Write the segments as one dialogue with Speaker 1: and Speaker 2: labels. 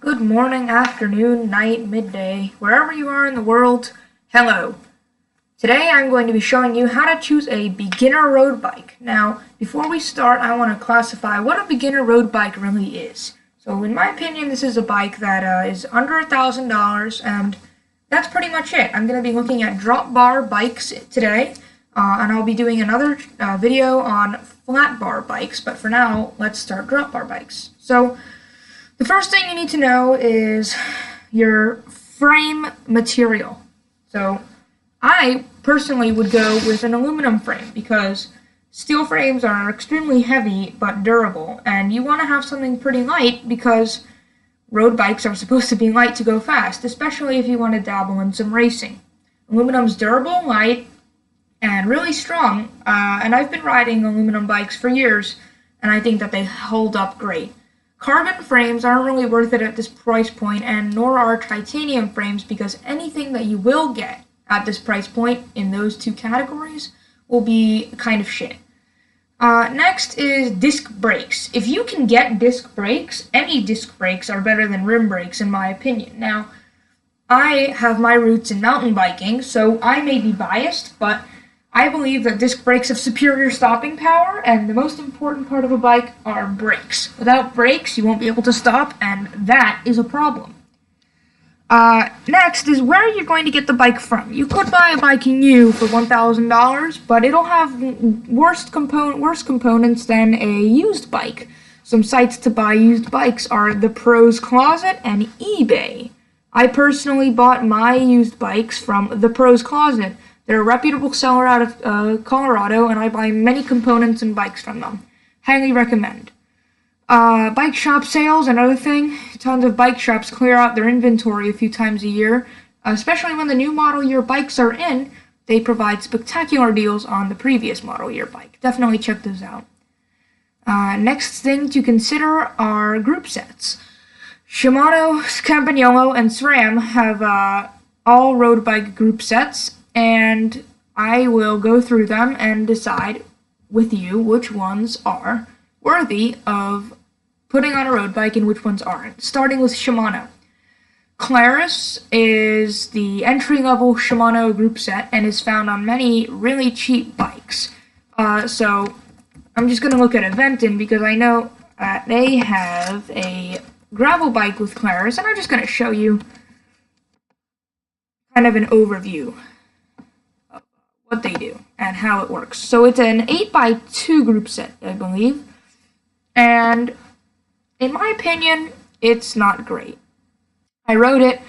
Speaker 1: Good morning, afternoon, night, midday, wherever you are in the world, hello. Today I'm going to be showing you how to choose a beginner road bike. Now, before we start, I want to classify what a beginner road bike really is. So in my opinion, this is a bike that is under $1,000, and that's pretty much it. I'm going to be looking at drop bar bikes today, and I'll be doing another video on flat bar bikes, but for now, let's start drop bar bikes. So, the first thing you need to know is your frame material. So I personally would go with an aluminum frame because steel frames are extremely heavy but durable, and you want to have something pretty light because road bikes are supposed to be light to go fast, especially if you want to dabble in some racing. Aluminum's durable, light, and really strong, and I've been riding aluminum bikes for years, and I think that they hold up great. Carbon frames aren't really worth it at this price point, and nor are titanium frames, because anything that you will get at this price point in those two categories will be kind of shit. Next is disc brakes. If you can get disc brakes, any disc brakes are better than rim brakes in my opinion. Now, I have my roots in mountain biking, so I may be biased, but I believe that disc brakes have superior stopping power, and the most important part of a bike are brakes. Without brakes, you won't be able to stop, and that is a problem. Next is where you're going to get the bike from. You could buy a bike new for $1,000, but it'll have worse components than a used bike. Some sites to buy used bikes are the Pros Closet and eBay. I personally bought my used bikes from the Pros Closet. They're a reputable seller out of Colorado, and I buy many components and bikes from them. Highly recommend. Bike shop sales, another thing. Tons of bike shops clear out their inventory a few times a year. Especially when the new model year bikes are in, they provide spectacular deals on the previous model year bike. Definitely check those out. Next thing to consider are group sets. Shimano, Campagnolo, and SRAM have all road bike group sets, and I will go through them and decide with you which ones are worthy of putting on a road bike and which ones aren't. Starting with Shimano. Claris is the entry-level Shimano group set and is found on many really cheap bikes. So I'm just going to look at Aventon because I know they have a gravel bike with Claris, and I'm just going to show you kind of an overview what they do and how it works. So it's an 8x2 group set, I believe, and in my opinion, it's not great. I rode it.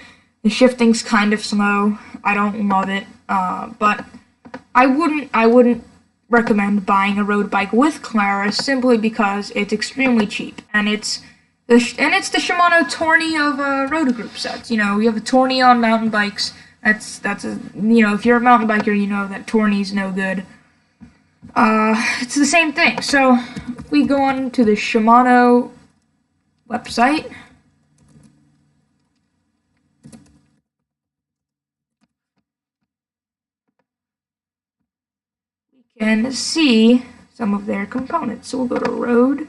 Speaker 1: The shifting's kind of slow. I don't love it, but I wouldn't recommend buying a road bike with Claris simply because it's extremely cheap, and it's the Shimano Tourney of road group sets. You know, you have a Tourney on mountain bikes. That's if you're a mountain biker, you know that Tourney's no good. It's the same thing. So if we go on to the Shimano website, we can see some of their components. So we'll go to road.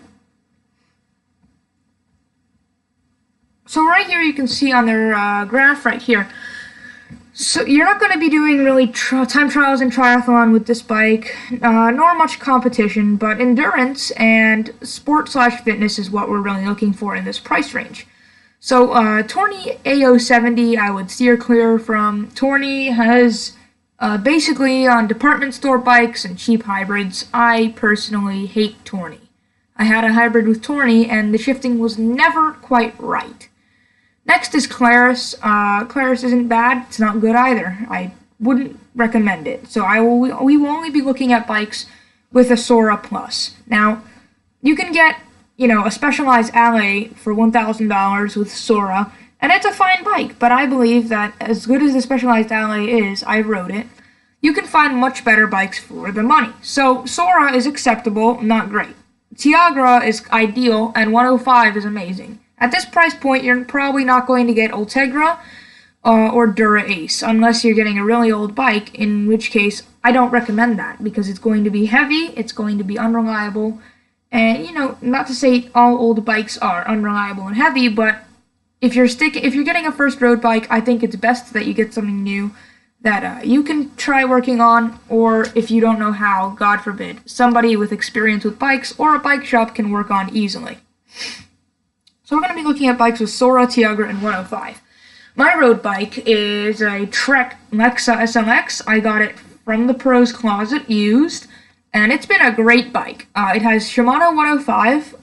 Speaker 1: So right here you can see on their graph right here. So you're not going to be doing really time trials and triathlon with this bike, nor much competition, but endurance and sport/fitness is what we're really looking for in this price range. So Tourney AO70 I would steer clear from. Tourney has basically on department store bikes and cheap hybrids. I personally hate Tourney. I had a hybrid with Tourney and the shifting was never quite right. Next is Claris. Claris isn't bad. It's not good either. I wouldn't recommend it. So we will only be looking at bikes with a Sora Plus. Now, you can get, a Specialized Alley for $1,000 with Sora, and it's a fine bike, but I believe that as good as the Specialized Alley is, I rode it, you can find much better bikes for the money. So Sora is acceptable, not great. Tiagra is ideal, and 105 is amazing. At this price point, you're probably not going to get Ultegra or Dura Ace, unless you're getting a really old bike, in which case I don't recommend that, because it's going to be heavy, it's going to be unreliable, and, not to say all old bikes are unreliable and heavy, but if you're getting a first road bike, I think it's best that you get something new that you can try working on, or if you don't know how, God forbid, somebody with experience with bikes or a bike shop can work on easily. So we're going to be looking at bikes with Sora, Tiagra, and 105. My road bike is a Trek Lexa SLX. I got it from the Pros Closet used, and it's been a great bike. It has Shimano 105,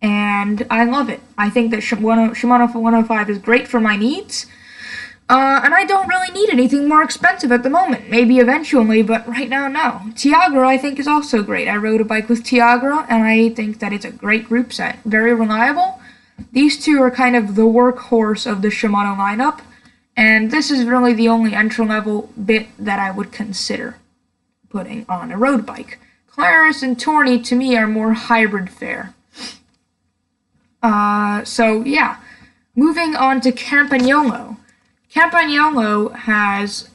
Speaker 1: and I love it. I think that Shimano 105 is great for my needs. And I don't really need anything more expensive at the moment. Maybe eventually, but right now, no. Tiagra, I think, is also great. I rode a bike with Tiagra, and I think that it's a great group set. Very reliable. These two are kind of the workhorse of the Shimano lineup, and this is really the only entry-level bit that I would consider putting on a road bike. Claris and Tourney, to me, are more hybrid fare. So, yeah. Moving on to Campagnolo. Campagnolo has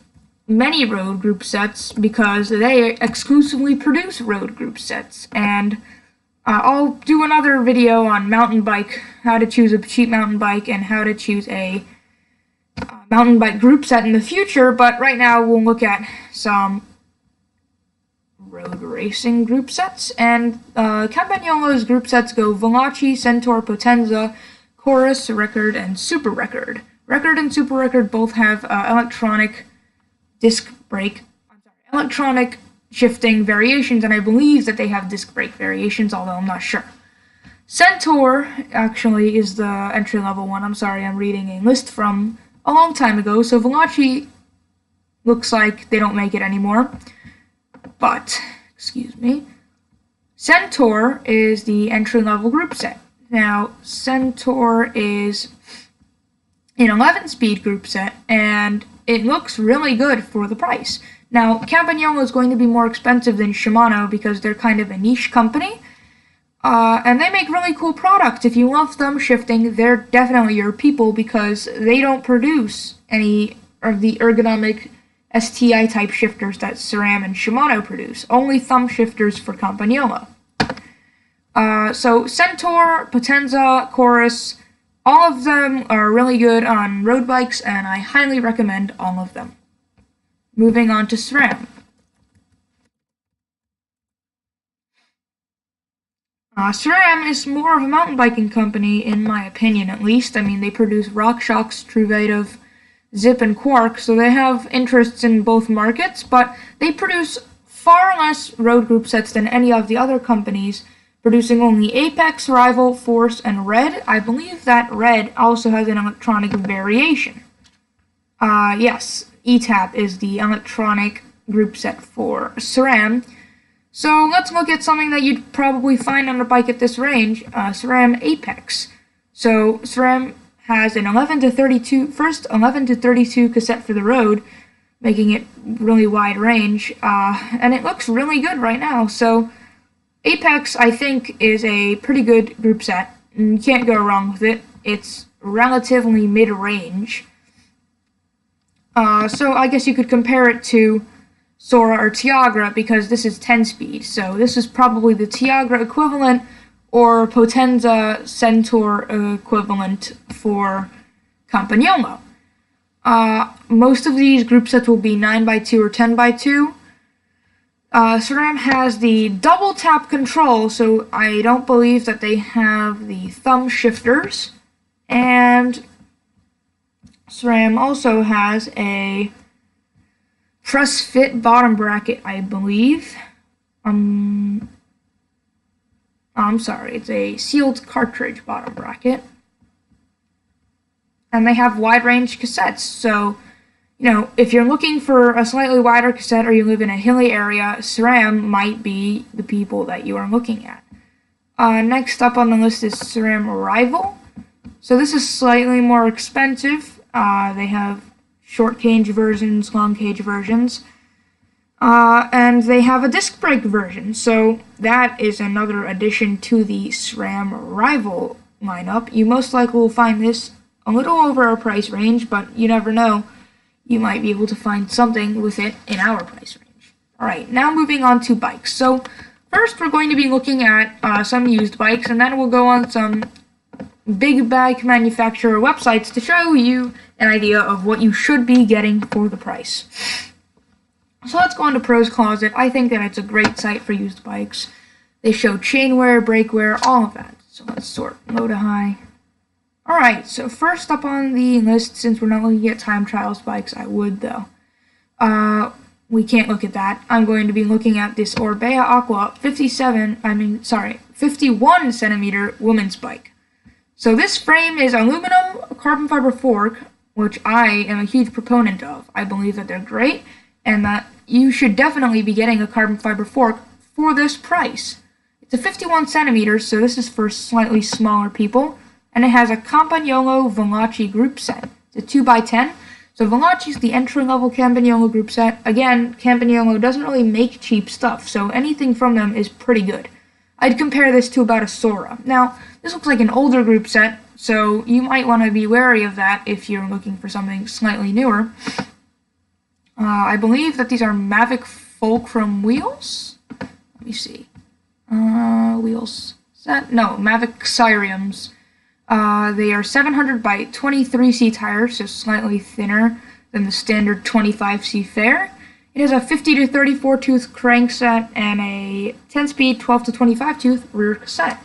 Speaker 1: many road group sets because they exclusively produce road group sets, and I'll do another video on mountain bike, how to choose a cheap mountain bike, and how to choose a mountain bike group set in the future, but right now we'll look at some road racing group sets, and Campagnolo's group sets go Bianchi, Centaur, Potenza, Chorus, Record, and Super Record. Record and Super Record both have electronic shifting variations, and I believe that they have disc brake variations, although I'm not sure. Centaur actually is the entry-level one. I'm sorry, I'm reading a list from a long time ago, so Bianchi looks like they don't make it anymore. But, excuse me, Centaur is the entry-level group set. Now, Centaur is an 11-speed group set, and it looks really good for the price. Now, Campagnolo is going to be more expensive than Shimano because they're kind of a niche company, and they make really cool products. If you love thumb shifting, they're definitely your people because they don't produce any of the ergonomic STI-type shifters that SRAM and Shimano produce, only thumb shifters for Campagnolo. So Centaur, Potenza, Chorus, all of them are really good on road bikes, and I highly recommend all of them. Moving on to SRAM. SRAM is more of a mountain biking company, in my opinion at least. I mean, they produce RockShox, Truvative, Zip, and Quark, so they have interests in both markets, but they produce far less road group sets than any of the other companies, producing only Apex, Rival, Force, and Red. I believe that Red also has an electronic variation. Yes, ETAP is the electronic group set for SRAM. So let's look at something that you'd probably find on a bike at this range, SRAM Apex. So SRAM has an 11 to 32 cassette for the road, making it really wide range, and it looks really good right now. So Apex, I think, is a pretty good group set, and you can't go wrong with it. It's relatively mid-range. So I guess you could compare it to Sora or Tiagra because this is 10-speed. So this is probably the Tiagra equivalent or Potenza Centaur equivalent for Campagnolo. Most of these group sets will be 9x2 or 10x2. SRAM has the double tap control, so I don't believe that they have the thumb shifters. And SRAM also has a press fit bottom bracket, I believe. I'm sorry, it's a sealed cartridge bottom bracket. And they have wide range cassettes, so if you're looking for a slightly wider cassette or you live in a hilly area, SRAM might be the people that you are looking at. Next up on the list is SRAM Rival. So this is slightly more expensive. They have short cage versions, long cage versions, and they have a disc brake version. So that is another addition to the SRAM Rival lineup. You most likely will find this a little over our price range, but you never know. You might be able to find something with it in our price range. Alright, now moving on to bikes. So first we're going to be looking at some used bikes, and then we'll go on some big bike manufacturer websites to show you an idea of what you should be getting for the price. So let's go on to Pro's Closet. I think that it's a great site for used bikes. They show chain wear, brake wear, all of that. So let's sort low to high. Alright, so first up on the list, since we're not looking at time trials bikes, I would though. We can't look at that. I'm going to be looking at this Orbea Aqua 51 centimeter women's bike. So this frame is aluminum carbon fiber fork, which I am a huge proponent of. I believe that they're great, and that you should definitely be getting a carbon fiber fork for this price. It's a 51 centimeters, so this is for slightly smaller people, and it has a Campagnolo Bianchi group set. It's a 2x10. So Bianchi is the entry-level Campagnolo group set. Again, Campagnolo doesn't really make cheap stuff, so anything from them is pretty good. I'd compare this to about a Sora. Now, this looks like an older group set, so you might want to be wary of that if you're looking for something slightly newer. I believe that these are Mavic Fulcrum wheels. Let me see. Wheels. Is that? No, Mavic Cyriums. They are 700 by 23C tires, so slightly thinner than the standard 25C fare. It has a 50 to 34 tooth crankset and a 10-speed 12 to 25 tooth rear cassette.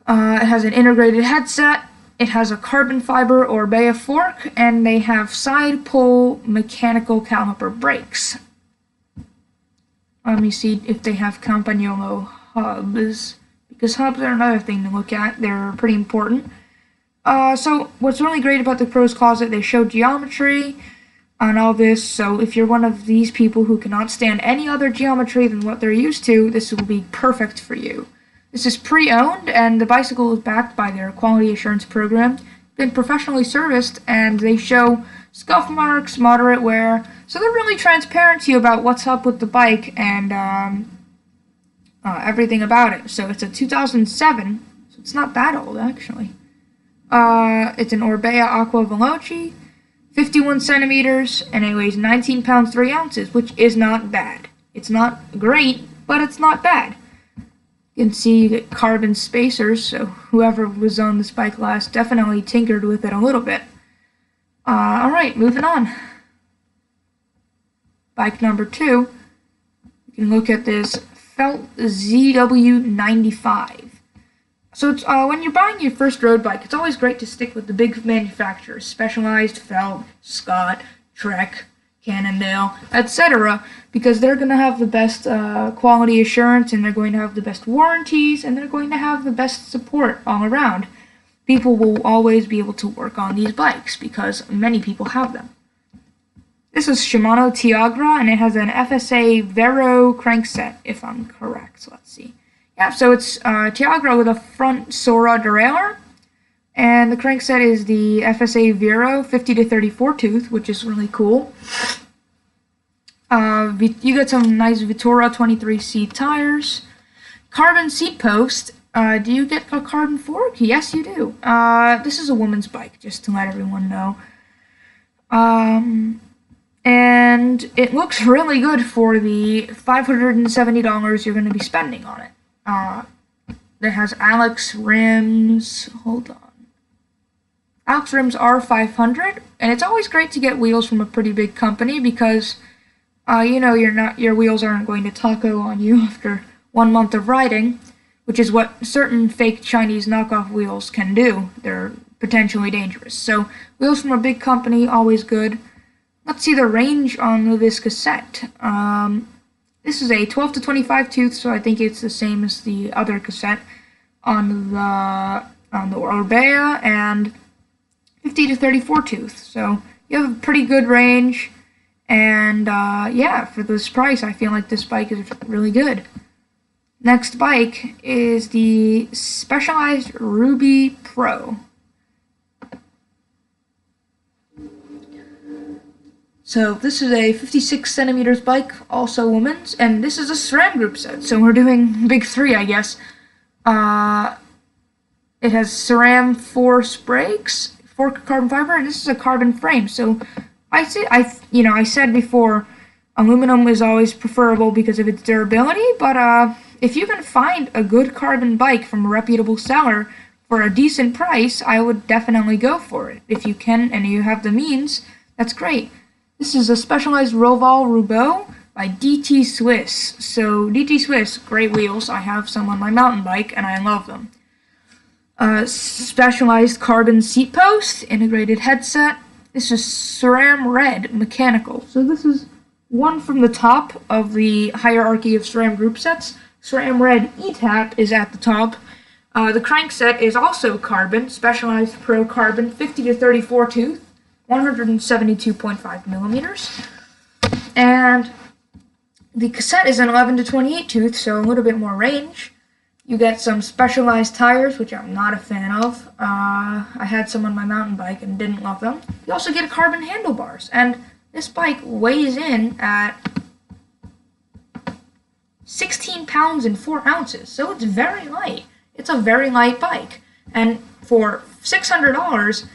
Speaker 1: It has an integrated headset. It has a carbon fiber Orbea fork, and they have side pull mechanical caliper brakes. Let me see if they have Campagnolo hubs, because hubs are another thing to look at. They're pretty important. So what's really great about the Pro's Closet, they show geometry on all this, so if you're one of these people who cannot stand any other geometry than what they're used to, this will be perfect for you. This is pre-owned, and the bicycle is backed by their quality assurance program, been professionally serviced, and they show scuff marks, moderate wear, so they're really transparent to you about what's up with the bike and everything about it. So it's a 2007, so it's not that old actually. It's an Orbea Aqua Veloci, 51 centimeters, and it weighs 19 pounds 3 ounces, which is not bad. It's not great, but it's not bad. You can see you get carbon spacers, so whoever was on this bike last definitely tinkered with it a little bit. Alright, moving on. Bike number 2, you can look at this Felt ZW95. So it's, when you're buying your first road bike, it's always great to stick with the big manufacturers, Specialized, Felt, Scott, Trek, Cannondale, etc., because they're going to have the best quality assurance, and they're going to have the best warranties, and they're going to have the best support all around. People will always be able to work on these bikes because many people have them. This is Shimano Tiagra, and it has an FSA Vero crankset, if I'm correct. So let's see. Yeah, so it's Tiagra with a front Sora derailleur, and the crankset is the FSA Vero 50 to 34 tooth, which is really cool. You get some nice Vittora 23C tires. Carbon seat post. Do you get a carbon fork? Yes, you do. This is a woman's bike, just to let everyone know. And it looks really good for the $570 you're going to be spending on it. It has Alex rims. Hold on. Alex rims are $500, and it's always great to get wheels from a pretty big company because, your wheels aren't going to taco on you after 1 month of riding, which is what certain fake Chinese knockoff wheels can do. They're potentially dangerous. So wheels from a big company, always good. Let's see the range on this cassette. This is a 12 to 25 tooth, so I think it's the same as the other cassette on the Orbea, and 50 to 34 tooth. So you have a pretty good range, and yeah, for this price, I feel like this bike is really good. Next bike is the Specialized Ruby Pro. So this is a 56 centimeters bike, also women's, and this is a SRAM group set, so we're doing big three, I guess. It has SRAM force brakes, fork carbon fiber, and this is a carbon frame. So I said before, aluminum is always preferable because of its durability, but if you can find a good carbon bike from a reputable seller for a decent price, I would definitely go for it. If you can and you have the means, that's great. This is a Specialized Roval Roubaud by DT Swiss. So DT Swiss, great wheels. I have some on my mountain bike and I love them. Specialized carbon seat post, integrated headset. This is SRAM Red mechanical. So this is one from the top of the hierarchy of SRAM group sets. SRAM Red E-Tap is at the top. The crankset is also carbon, Specialized Pro Carbon 50 to 34 tooth, 172.5 millimeters. And the cassette is an 11 to 28 tooth, so a little bit more range. You get some Specialized tires, which I'm not a fan of. I had some on my mountain bike and didn't love them. You also get carbon handlebars, and this bike weighs in at 16 pounds and 4 ounces, so it's very light. It's a very light bike, and for $600,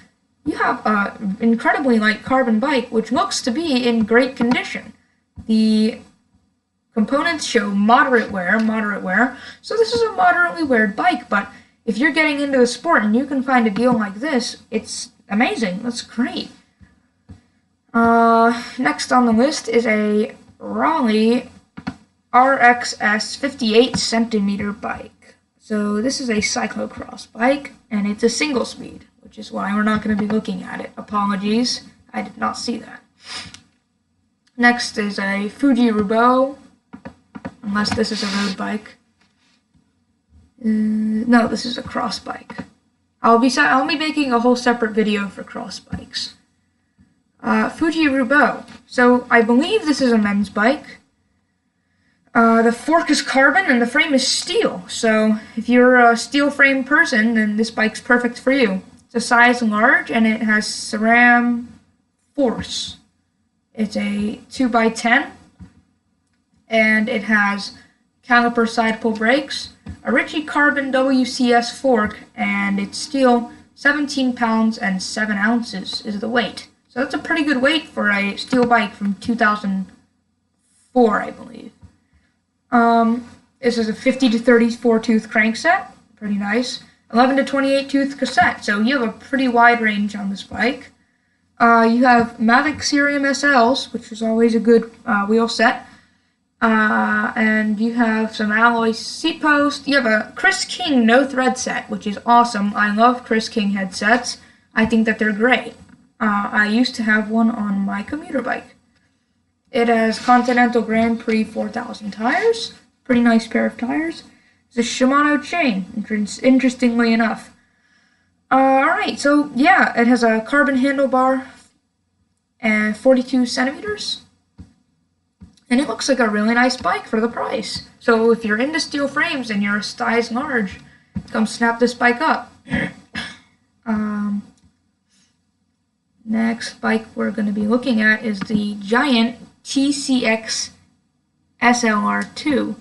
Speaker 1: you have an incredibly light carbon bike, which looks to be in great condition. The components show moderate wear, so this is a moderately weared bike, but if you're getting into the sport and you can find a deal like this, it's amazing. That's great. Next on the list is a Raleigh RXS 58 centimeter bike. So this is a cyclocross bike, and it's a single speed, which is why we're not going to be looking at it. Apologies, I did not see that. Next is a Fuji Roubaud, unless this is a road bike. No, this is a cross bike. I'll be making a whole separate video for cross bikes. Fuji Roubaud. So I believe this is a men's bike. The fork is carbon and the frame is steel. So if you're a steel frame person, then this bike's perfect for you. It's a size large and it has SRAM force. It's a 2x10 and it has caliper side pull brakes, a Ritchie Carbon WCS fork, and it's steel. 17 pounds and 7 ounces is the weight. So that's a pretty good weight for a steel bike from 2004, I believe. This is a 50 to 34 tooth crankset, pretty nice. 11 to 28 tooth cassette, so you have a pretty wide range on this bike. You have Mavic Serum SLs, which is always a good wheel set. And you have some alloy seat post. You have a Chris King no thread set, which is awesome. I love Chris King headsets. I think that they're great. I used to have one on my commuter bike. It has Continental Grand Prix 4000 tires. Pretty nice pair of tires. It's a Shimano chain, interestingly enough. Alright, so yeah, it has a carbon handlebar and 42 centimeters. And it looks like a really nice bike for the price. So if you're into steel frames and you're a size large, come snap this bike up. Next bike we're going to be looking at is the Giant TCX SLR2.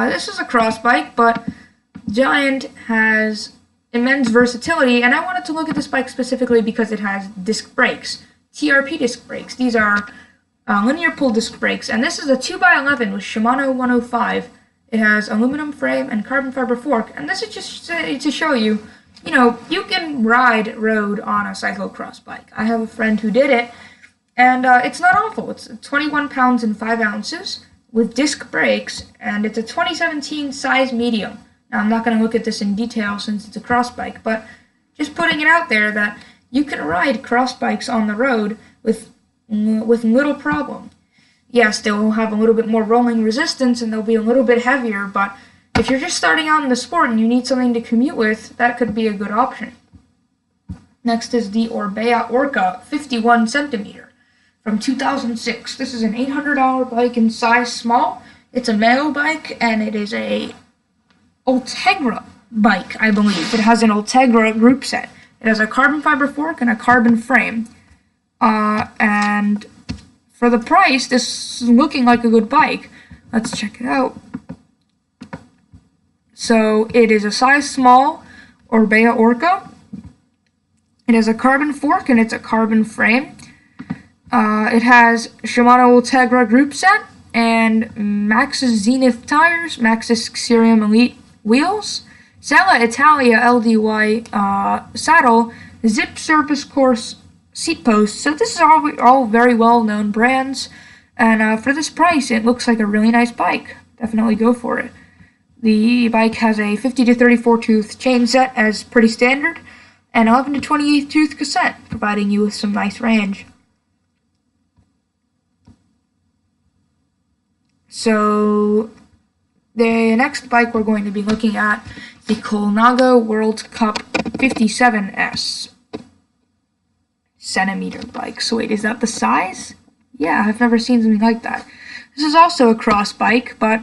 Speaker 1: This is a cross bike, but Giant has immense versatility, and I wanted to look at this bike specifically because it has disc brakes, TRP disc brakes. These are linear pull disc brakes, and this is a 2x11 with Shimano 105. It has aluminum frame and carbon fiber fork, and this is just to show you, you can ride road on a cyclocross bike. I have a friend who did it, and it's not awful. It's 21 pounds and 5 ounces with disc brakes, and it's a 2017 size medium. Now, I'm not going to look at this in detail since it's a cross bike, but just putting it out there that you can ride cross bikes on the road with little problem. Yes, they will have a little bit more rolling resistance and they'll be a little bit heavier, but if you're just starting out in the sport and you need something to commute with, that could be a good option. Next is the Orbea Orca 51 centimeter from 2006. This is an $800 bike in size small. It's a male bike and it is a Ultegra bike, I believe. It has an Ultegra group set. It has a carbon fiber fork and a carbon frame. And for the price, this is looking like a good bike. Let's check it out. So it is a size small Orbea Orca. It has a carbon fork and it's a carbon frame. It has Shimano Ultegra group set and Maxxis Zenith tires, Maxxis Serum Elite wheels, Sella Italia LDY saddle, zip surface course seat post. So this is all very well known brands, and for this price, it looks like a really nice bike. Definitely go for it. The bike has a 50 to 34 tooth chain set as pretty standard, and 11 to 28 tooth cassette, providing you with some nice range. So the next bike we're going to be looking at is the Colnago World Cup 57S centimeter bike. So wait, is that the size? Yeah, I've never seen something like that. This is also a cross bike, but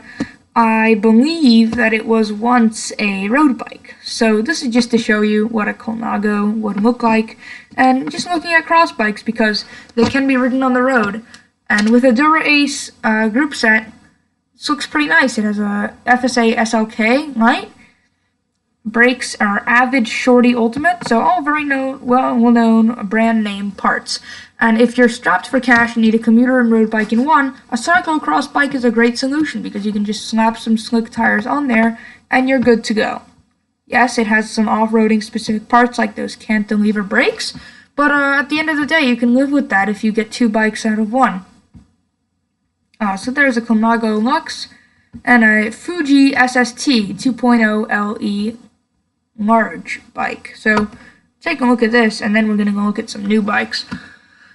Speaker 1: I believe that it was once a road bike. So this is just to show you what a Colnago would look like, and just looking at cross bikes because they can be ridden on the road. And with a Dura Ace group set, this looks pretty nice. It has a FSA SLK light. Brakes are Avid Shorty Ultimate, so all very well-known brand name parts. And if you're strapped for cash and need a commuter and road bike in one, a cyclocross bike is a great solution because you can just slap some slick tires on there and you're good to go. Yes, it has some off-roading specific parts like those cantilever brakes, but at the end of the day, you can live with that if you get two bikes out of one. So there's a Colnago Lux and a Fuji SST 2.0 LE large bike. So take a look at this, and then we're going to go look at some new bikes.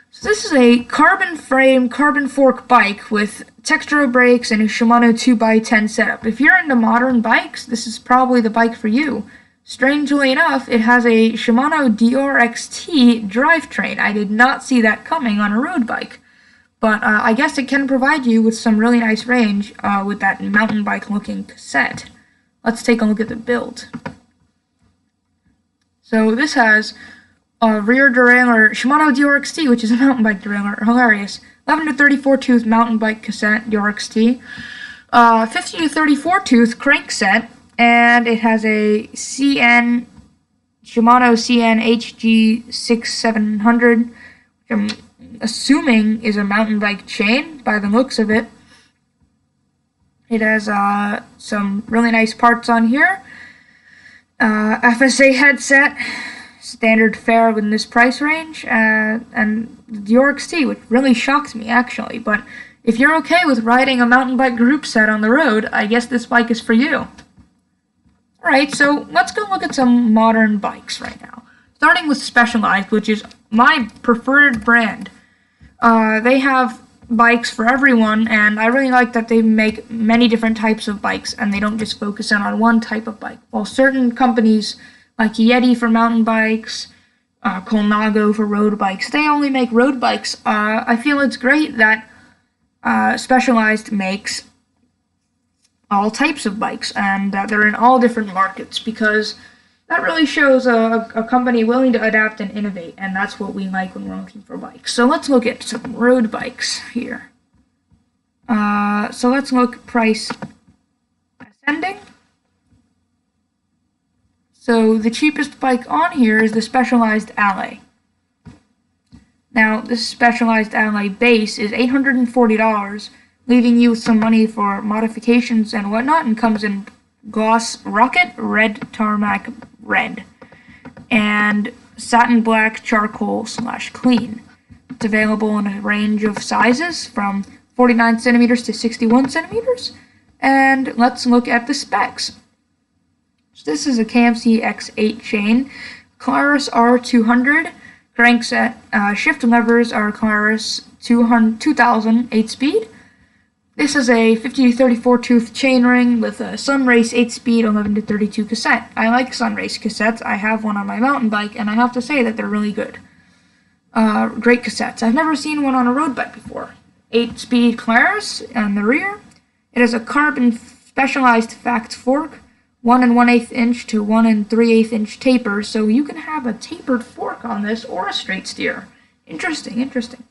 Speaker 1: So this is a carbon frame, carbon fork bike with Textro brakes and a Shimano 2x10 setup. If you're into modern bikes, this is probably the bike for you. Strangely enough, it has a Shimano DRXT drivetrain. I did not see that coming on a road bike. But I guess it can provide you with some really nice range with that mountain bike looking cassette. Let's take a look at the build. So this has a rear derailleur, Shimano DRXT, which is a mountain bike derailleur, hilarious. 11 to 34 tooth mountain bike cassette DRXT. 50 to 34 tooth crank set, and it has a Shimano CN HG6700, which I'm assuming is a mountain bike chain by the looks of it. It has some really nice parts on here. FSA headset, standard fare within this price range, and the DRXT, which really shocked me actually. But if you're okay with riding a mountain bike group set on the road, I guess this bike is for you. Alright, so let's go look at some modern bikes right now. Starting with Specialized, which is my preferred brand. They have bikes for everyone, and I really like that they make many different types of bikes, and they don't just focus in on one type of bike. While certain companies, like Yeti for mountain bikes, Colnago for road bikes, they only make road bikes. I feel it's great that Specialized makes all types of bikes, and they're in all different markets, because that really shows a company willing to adapt and innovate, and that's what we like when we're looking for bikes. So let's look at some road bikes here. So let's look price ascending. So the cheapest bike on here is the Specialized Alley. Now, this Specialized Alley base is $840, leaving you with some money for modifications and whatnot, and comes in gloss rocket, red tarmac red, and satin black charcoal / clean. It's available in a range of sizes from 49 centimeters to 61 centimeters. And let's look at the specs. So this is a KMC X8 chain, Claris R200, crankset, shift levers are Claris 2000 8-speed. This is a 50 to 34 tooth chainring with a Sunrace 8-speed 11 to 32 cassette. I like Sunrace cassettes. I have one on my mountain bike, and I have to say that they're really good. Great cassettes. I've never seen one on a road bike before. 8-speed Claris on the rear. It has a carbon Specialized fact fork, 1 1/8 inch to 1 3/8 inch taper, so you can have a tapered fork on this or a straight steer. Interesting, interesting.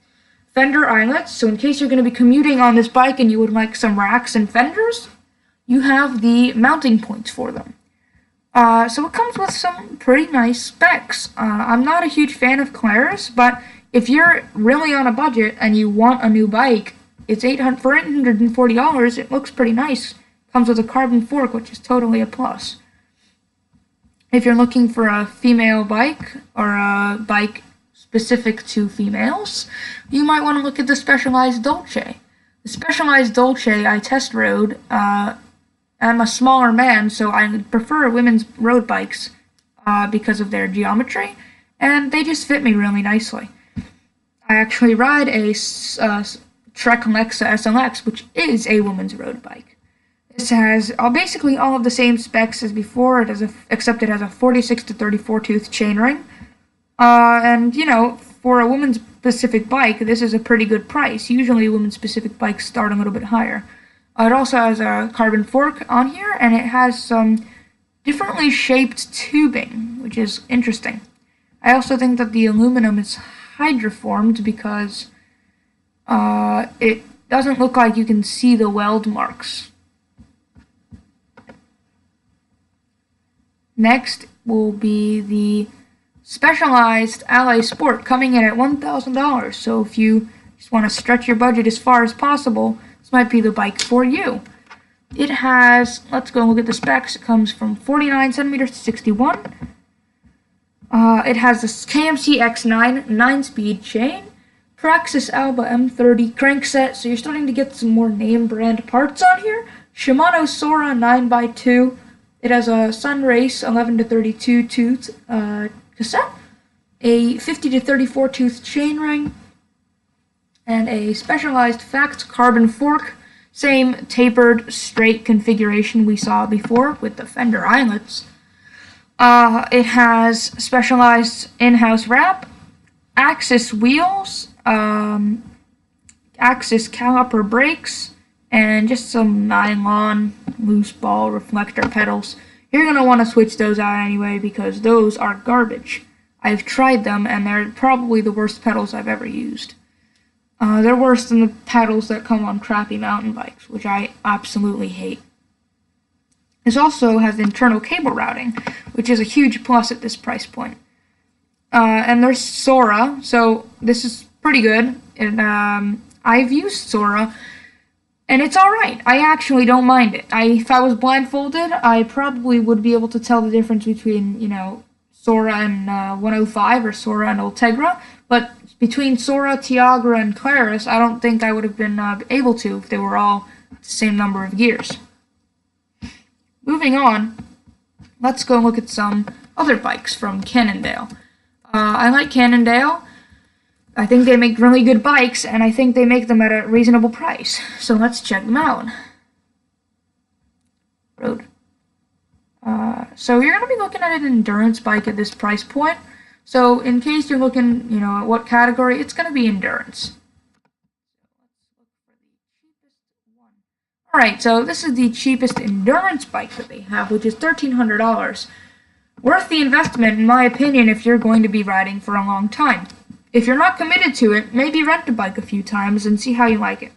Speaker 1: Fender eyelets, so in case you're going to be commuting on this bike and you would like some racks and fenders, you have the mounting points for them. So it comes with some pretty nice specs. I'm not a huge fan of Claris, but if you're really on a budget and you want a new bike, it's for $840, it looks pretty nice. Comes with a carbon fork, which is totally a plus. If you're looking for a female bike or a bike specific to females, you might want to look at the Specialized Dolce. The Specialized Dolce I test rode. I'm a smaller man, so I prefer women's road bikes because of their geometry, and they just fit me really nicely. I actually ride a Trek Lexa SLX, which is a woman's road bike. This has basically all of the same specs as before, except it has a 46 to 34 tooth chainring. And, for a woman's specific bike, this is a pretty good price. Usually women's specific bikes start a little bit higher. It also has a carbon fork on here, and it has some differently shaped tubing, which is interesting. I also think that the aluminum is hydroformed because it doesn't look like you can see the weld marks. Next will be the Specialized Ally Sport, coming in at $1,000. So if you just want to stretch your budget as far as possible, this might be the bike for you. It has, let's go look at the specs. It comes from 49 centimeters to 61. It has the KMC X9 9-speed chain, Praxis Alba M30 crankset, so you're starting to get some more name brand parts on here. Shimano Sora 9x2. It has a Sunrace 11 to 32 tooth cassette, a 50 to 34 tooth chainring, and a Specialized Facts carbon fork. Same tapered straight configuration we saw before with the fender eyelets. It has Specialized in-house wrap, Axis wheels, Axis caliper brakes, and just some nylon loose ball reflector pedals. You're going to want to switch those out anyway because those are garbage. I've tried them and they're probably the worst pedals I've ever used. They're worse than the pedals that come on crappy mountain bikes, which I absolutely hate. This also has internal cable routing, which is a huge plus at this price point. And there's Sora, so this is pretty good. And I've used Sora, and it's alright. I actually don't mind it. If I was blindfolded, I probably would be able to tell the difference between, Sora and 105 or Sora and Ultegra, but between Sora, Tiagra, and Claris, I don't think I would have been able to if they were all the same number of gears. Moving on, let's go look at some other bikes from Cannondale. I like Cannondale. I think they make really good bikes, and I think they make them at a reasonable price. So let's check them out. Road. So you're going to be looking at an endurance bike at this price point. So in case you're looking, at what category, it's going to be endurance. Alright, so this is the cheapest endurance bike that they have, which is $1,300. Worth the investment, in my opinion, if you're going to be riding for a long time. If you're not committed to it, maybe rent a bike a few times and see how you like it.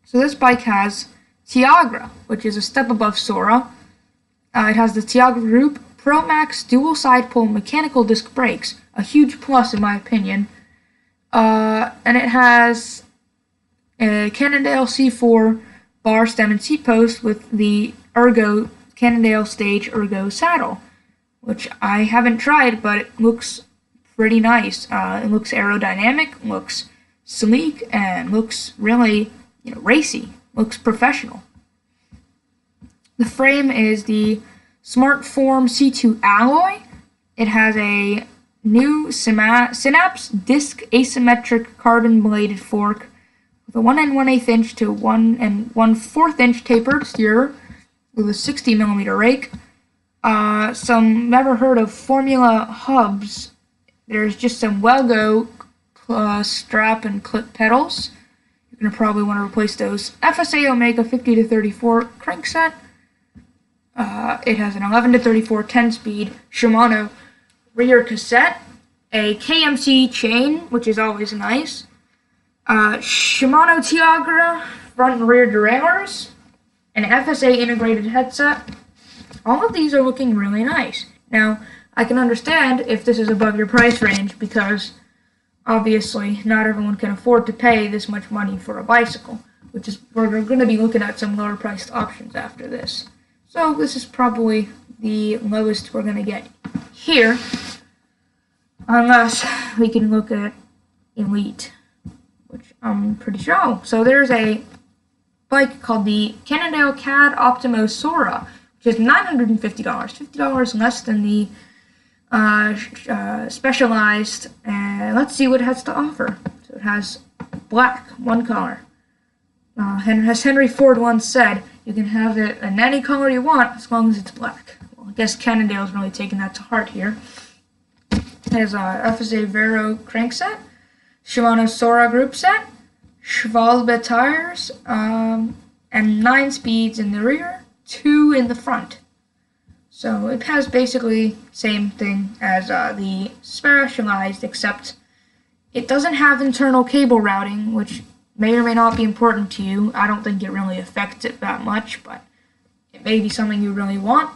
Speaker 1: So this bike has Tiagra, which is a step above Sora. It has the Tiagra Group Pro Max dual side pull mechanical disc brakes, a huge plus in my opinion. And it has a Cannondale C4 bar stem and seat post with the Ergo Cannondale Stage Ergo saddle, which I haven't tried, but it looks pretty nice. It looks aerodynamic, looks sleek, and looks really, racy. Looks professional. The frame is the Smartform C2 alloy. It has a new Synapse disc asymmetric carbon bladed fork with a 1 1/8 inch to 1 1/4 inch tapered steerer with a 60mm rake. Some never heard of Formula hubs. There's just some Welgo strap and clip pedals. You're going to probably want to replace those. FSA Omega 50 to 34 crankset. It has an 11 to 34 10-speed Shimano rear cassette, a KMC chain, which is always nice, Shimano Tiagra front and rear derailleurs, an FSA integrated headset. All of these are looking really nice. Now, I can understand if this is above your price range because obviously not everyone can afford to pay this much money for a bicycle, which is we're going to be looking at some lower priced options after this. So this is probably the lowest we're going to get here, unless we can look at Elite, which I'm pretty sure. Oh, so there's a bike called the Cannondale CAD Optimo Sora, which is $950, $50 less than the Specialized. And let's see what it has to offer. So it has black, one color. As Henry Ford once said, you can have it in any color you want as long as it's black. Well, I guess Cannondale's really taking that to heart here. It has a FSA Vero crankset, Shimano Sora Groupset, Schwalbe tires, and 9 speeds in the rear, 2 in the front. So it has basically same thing as the Specialized, except it doesn't have internal cable routing, which may or may not be important to you. I don't think it really affects it that much, but it may be something you really want.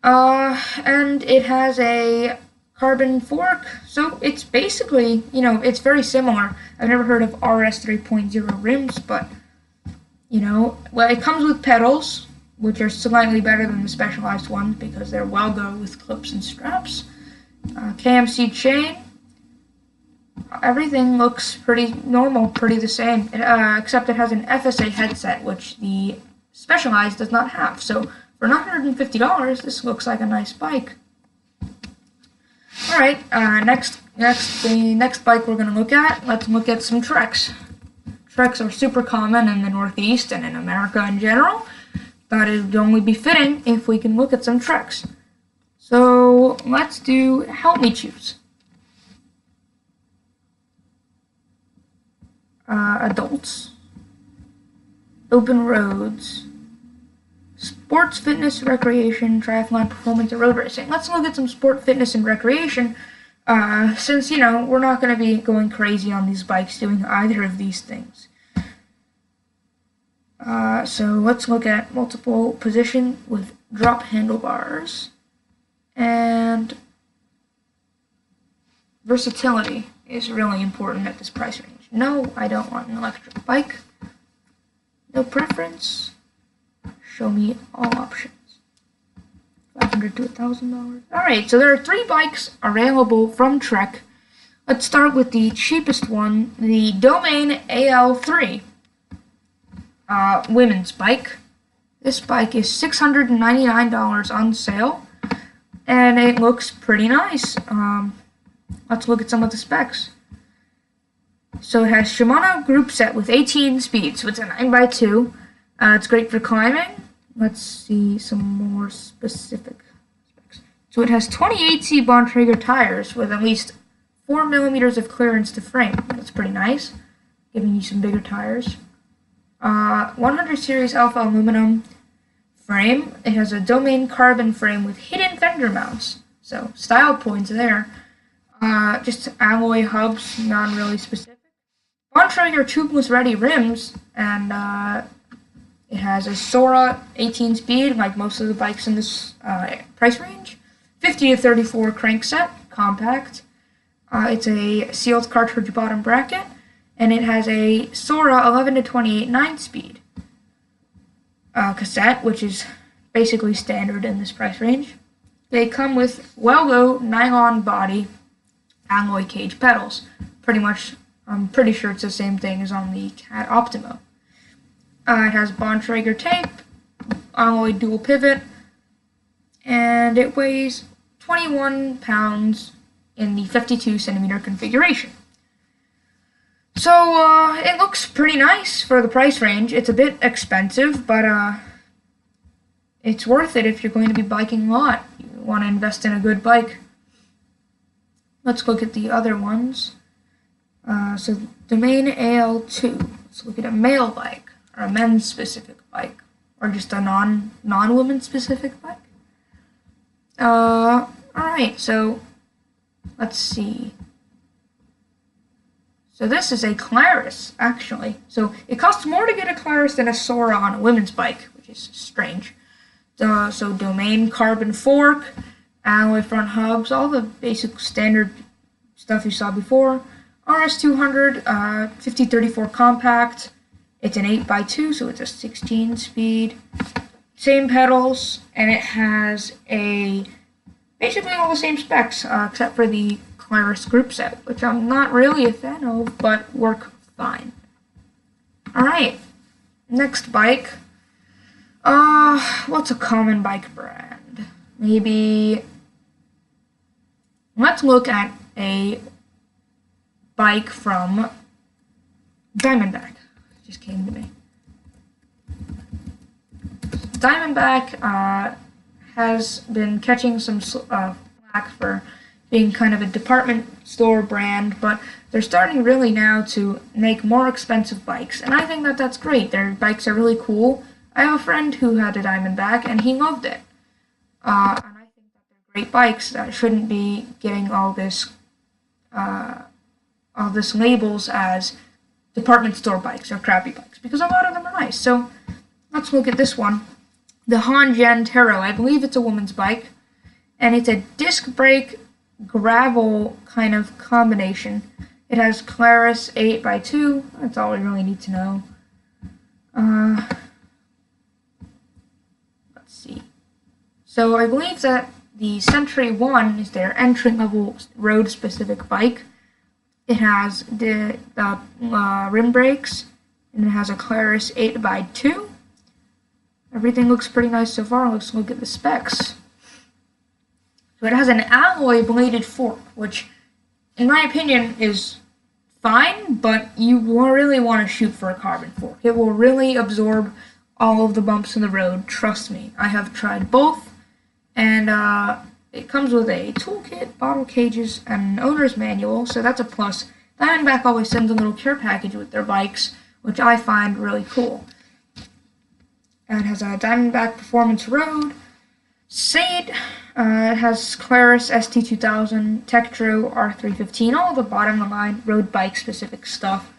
Speaker 1: And it has a carbon fork, so it's basically, it's very similar. I've never heard of RS 3.0 rims, but, well, it comes with pedals, which are slightly better than the Specialized ones because they're Welgo with clips and straps. KMC chain. Everything looks pretty normal, pretty the same, except it has an FSA headset, which the Specialized does not have. So for $950, this looks like a nice bike. All right, the next bike we're gonna look at. Let's look at some Treks. Treks are super common in the Northeast and in America in general. Thought it would only be fitting if we can look at some Treks. So let's do Help Me Choose. Adults, open roads, sports, fitness, recreation, triathlon, performance, and road racing. Let's look at some sport, fitness, and recreation, since, we're not going to be going crazy on these bikes doing either of these things. So let's look at multiple position with drop handlebars, and versatility is really important at this price range. No, I don't want an electric bike. No preference. Show me all options. $500 to $1,000. Alright, so there are 3 bikes available from Trek. Let's start with the cheapest one, the Domain AL3 women's bike. This bike is $699 on sale, and it looks pretty nice. Let's look at some of the specs. So it has Shimano Groupset with 18 speeds, so it's a 9x2. It's great for climbing. Let's see some more specific specs. So it has 28C Bontrager tires with at least 4 millimeters of clearance to frame. That's pretty nice, giving you some bigger tires. 100 series alpha aluminum frame. It has a Domain carbon frame with hidden fender mounts, so style points there. Just alloy hubs, not really specific. Bontrager tubeless ready rims, and it has a Sora 18 speed, like most of the bikes in this price range. 50 to 34 crankset, compact. It's a sealed cartridge bottom bracket, and it has a Sora 11 to 28 9-speed cassette, which is basically standard in this price range. They come with Welgo nylon body, alloy cage pedals. Pretty much, I'm pretty sure it's the same thing as on the CAD Optimo. It has Bontrager tape, alloy dual pivot, and it weighs 21 pounds in the 52 centimeter configuration. So it looks pretty nice for the price range. It's a bit expensive, but it's worth it if you're going to be biking a lot. You want to invest in a good bike. Let's look at the other ones. So Domain AL2. Let's look at a male bike, or a men's specific bike, or just a non-woman specific bike. Alright, so let's see. So this is a Claris, actually. So it costs more to get a Claris than a Sora on a women's bike, which is strange. So Domain carbon fork, alloy front hubs, all the basic standard stuff you saw before. RS200, 5034 compact. It's an 8x2, so it's a 16 speed. same pedals, and it has basically all the same specs, except for the Claris Groupset, which I'm not really a fan of, but work fine. Alright, next bike. What's a common bike brand? Maybe let's look at a bike from Diamondback. Just came to me. Diamondback has been catching some flack for being kind of a department store brand, but they're starting really now to make more expensive bikes, and I think that that's great. Their bikes are really cool. I have a friend who had a Diamondback, and he loved it. And I think that they're great bikes that shouldn't be getting all this labels as department store bikes or crappy bikes, because a lot of them are nice. So let's look at this one. The Honjan Taro. I believe it's a woman's bike, and it's a disc brake gravel kind of combination. It has Claris 8x2. That's all we really need to know. Let's see. So I believe that the Century 1 is their entry-level road-specific bike. It has the rim brakes, and it has a Claris 8x2. Everything looks pretty nice so far. Let's look at the specs. So it has an alloy bladed fork, which, in my opinion, is fine, but you really want to shoot for a carbon fork. It will really absorb all of the bumps in the road. Trust me. I have tried both, and it comes with a toolkit, bottle cages, and an owner's manual, so that's a plus. Diamondback always sends a little care package with their bikes, which I find really cool. And it has a Diamondback Performance Road, Sade, it has Claris ST2000, Tektro R315, all the bottom-of-the-line road bike-specific stuff.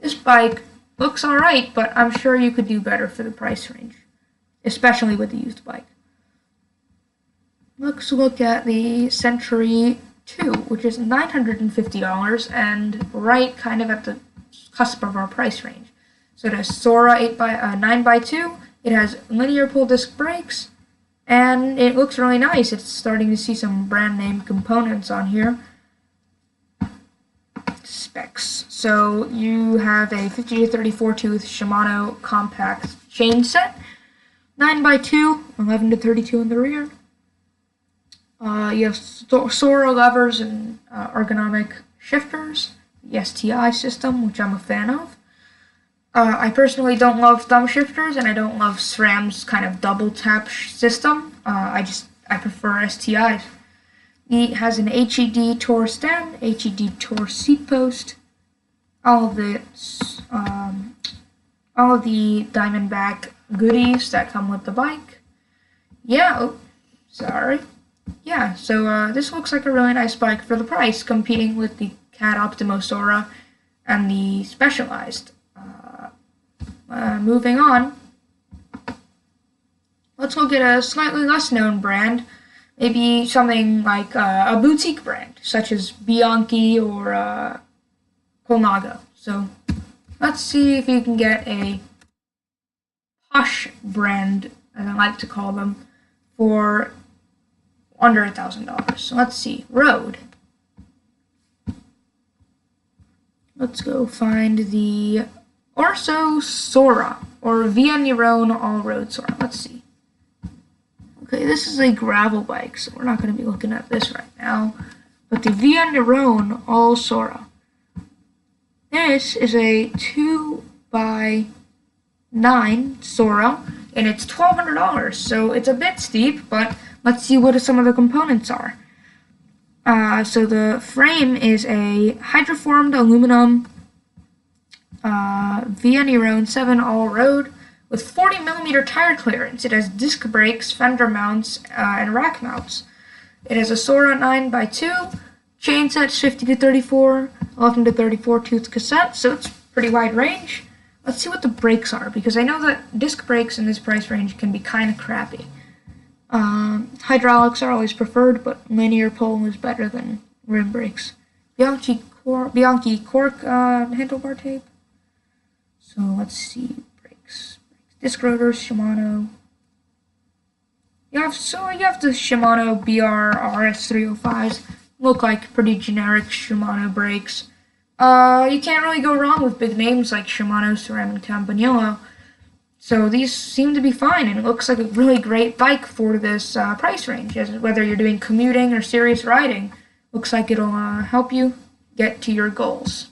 Speaker 1: This bike looks alright, but I'm sure you could do better for the price range, especially with the used bike. Let's look at the Century 2, which is $950 and right kind of at the cusp of our price range. So it has Sora 9x2, it has linear pull disc brakes, and it looks really nice. It's starting to see some brand name components on here. Specs. So you have a 50 to 34 tooth Shimano compact chain set, 9x2, 11 to 32 in the rear. You have Sora levers and ergonomic shifters, the STI system, which I'm a fan of. I personally don't love thumb shifters, and I don't love SRAM's kind of double tap system. I prefer STIs. It has an HED Tour stand, HED Tour seat post, all of the Diamondback goodies that come with the bike. Yeah, so this looks like a really nice bike for the price, competing with the Cat Optimo Sora and the Specialized. Moving on, let's look at a slightly less known brand, maybe something like a boutique brand, such as Bianchi or Colnago. So let's see if you can get a posh brand, as I like to call them, for under $1,000. So let's see. Road. Let's go find the Orso Sora, or Via Nirone All-Road Sora. Let's see. Okay, this is a gravel bike, so we're not going to be looking at this right now. But the Via Nirone All Sora. This is a 2x9 Sora, and it's $1,200, so it's a bit steep, but let's see what some of the components are. So the frame is a hydroformed aluminum Via Nirone 7 all-road with 40mm tire clearance. It has disc brakes, fender mounts, and rack mounts. It has a Sora 9x2, chain sets 50 to 34, 11 to 34 tooth cassette, so it's pretty wide range. Let's see what the brakes are, because I know that disc brakes in this price range can be kind of crappy. Hydraulics are always preferred, but linear pull is better than rim brakes. Bianchi cork handlebar tape. So let's see, brakes. Disc rotors, Shimano. You have the Shimano BR RS305s. Look like pretty generic Shimano brakes. You can't really go wrong with big names like Shimano, Ceramic Campagnolo. So these seem to be fine, and it looks like a really great bike for this price range. Whether you're doing commuting or serious riding, looks like it'll help you get to your goals.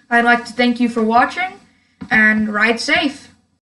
Speaker 1: I'd like to thank you for watching, and ride safe.